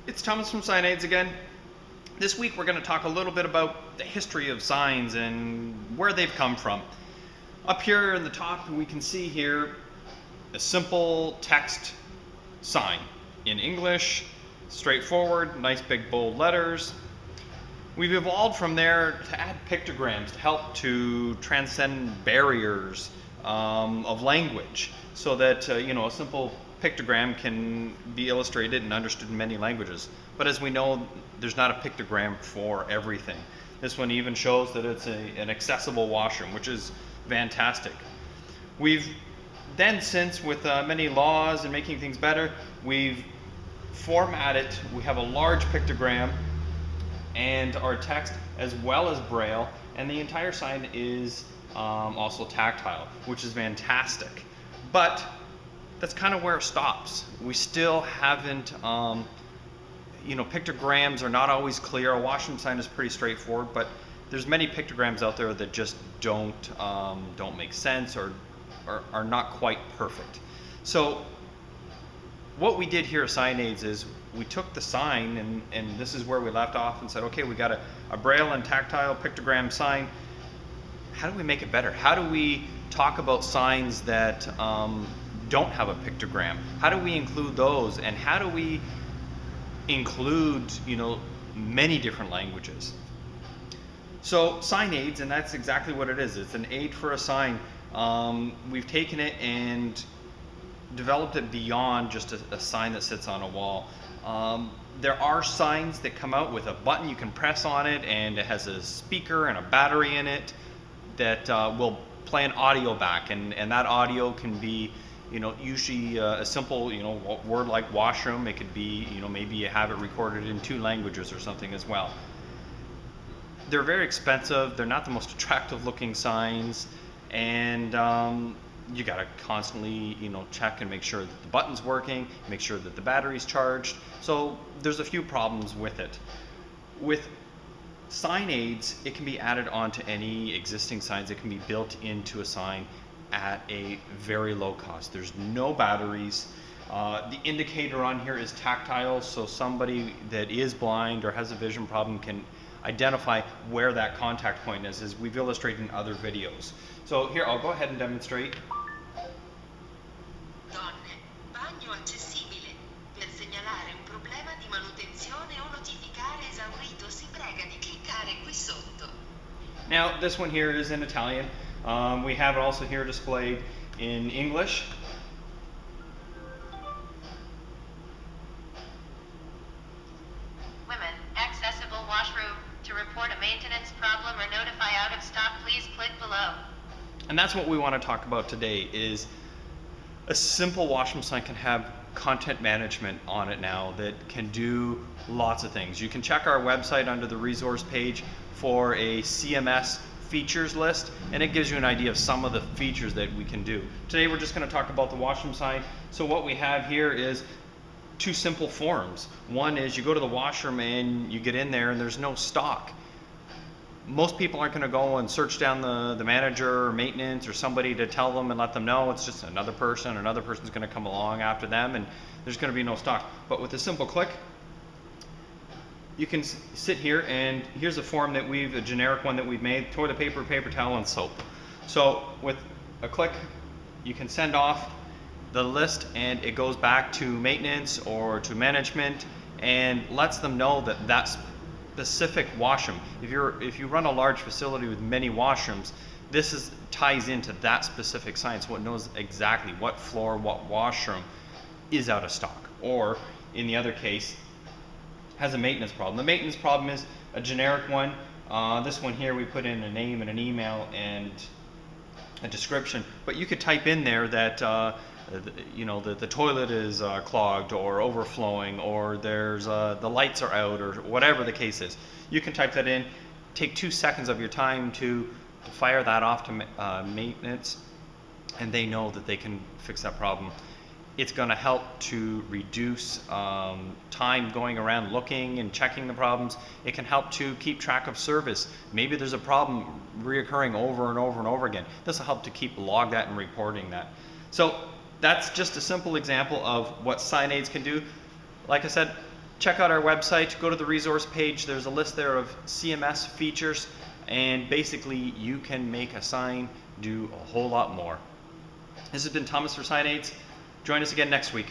It's Thomas from Signaids again. This week we're going to talk a little bit about the history of signs and where they've come from. Up here in the top we can see here a simple text sign in English, straightforward, nice big bold letters. We've evolved from there to add pictograms to help to transcend barriers of language, so that a simple pictogram can be illustrated and understood in many languages. But as we know, there's not a pictogram for everything. This one even shows that it's an accessible washroom, which is fantastic. We've then, since with many laws and making things better, we've formatted, we have a large pictogram and our text as well as Braille, and the entire sign is also tactile, which is fantastic. But that's kind of where it stops. We still haven't, pictograms are not always clear. A washroom sign is pretty straightforward, but there's many pictograms out there that just don't make sense or are not quite perfect. So what we did here at Signaids is we took the sign, and this is where we left off, and said, okay, we got a Braille and tactile pictogram sign. How do we make it better? How do we talk about signs that don't have a pictogram? How do we include those, and how do we include many different languages? So Signaids, and that's exactly what it is. It's an aid for a sign. We've taken it and developed it beyond just a sign that sits on a wall. There are signs that come out with a button you can press on it, and it has a speaker and a battery in it that will play an audio back, and that audio can be usually a simple word like washroom. It could be maybe you have it recorded in 2 languages or something as well. They're very expensive. They're not the most attractive looking signs, and you got to constantly check and make sure that the button's working, make sure that the battery's charged. So there's a few problems with it. With Signaids, it can be added onto any existing signs. It can be built into a sign at a very low cost. There's no batteries. The indicator on here is tactile, so somebody that is blind or has a vision problem can identify where that contact point is, as we've illustrated in other videos. So here, I'll go ahead and demonstrate. Donne, bagno accessibile. Per segnalare un problema di manutenzione o notificare esaurito, si prega di cliccare qui sotto. Now, this one here is in Italian. We have it also here displayed in English. Women, accessible washroom. To report a maintenance problem or notify out of stock, please click below. And that's what we want to talk about today. Is a simple washroom sign can have content management on it now that can do lots of things. You can check our website under the resource page for a CMS features list, and it gives you an idea of some of the features that we can do. Today we're just going to talk about the washroom sign. So what we have here is 2 simple forms. One is you go to the washroom and you get in there and there's no stock. Most people aren't going to go and search down the manager or maintenance or somebody to tell them and let them know. It's just another person's going to come along after them, and there's going to be no stock. But with a simple click, you can sit here, and here's a form that a generic one that we've made: toilet paper, paper towel, and soap. So with a click, you can send off the list, and it goes back to maintenance or to management and lets them know that that specific washroom, if you run a large facility with many washrooms, this ties into that specific sign, so it knows exactly what floor, what washroom is out of stock, or in the other case has a maintenance problem. The maintenance problem is a generic one. This one here, we put in a name and an email and a description, but you could type in there that the toilet is clogged or overflowing, or there's the lights are out, or whatever the case is. You can type that in, take 2 seconds of your time to fire that off to maintenance, and they know that they can fix that problem. It's going to help to reduce time going around looking and checking the problems. It can help to keep track of service. Maybe there's a problem reoccurring over and over and over again. This will help to log that and reporting that. So that's just a simple example of what Signaids can do. Like I said, check out our website, go to the resource page. There's a list there of CMS features, and basically you can make a sign do a whole lot more. This has been Thomas for Signaids. Join us again next week.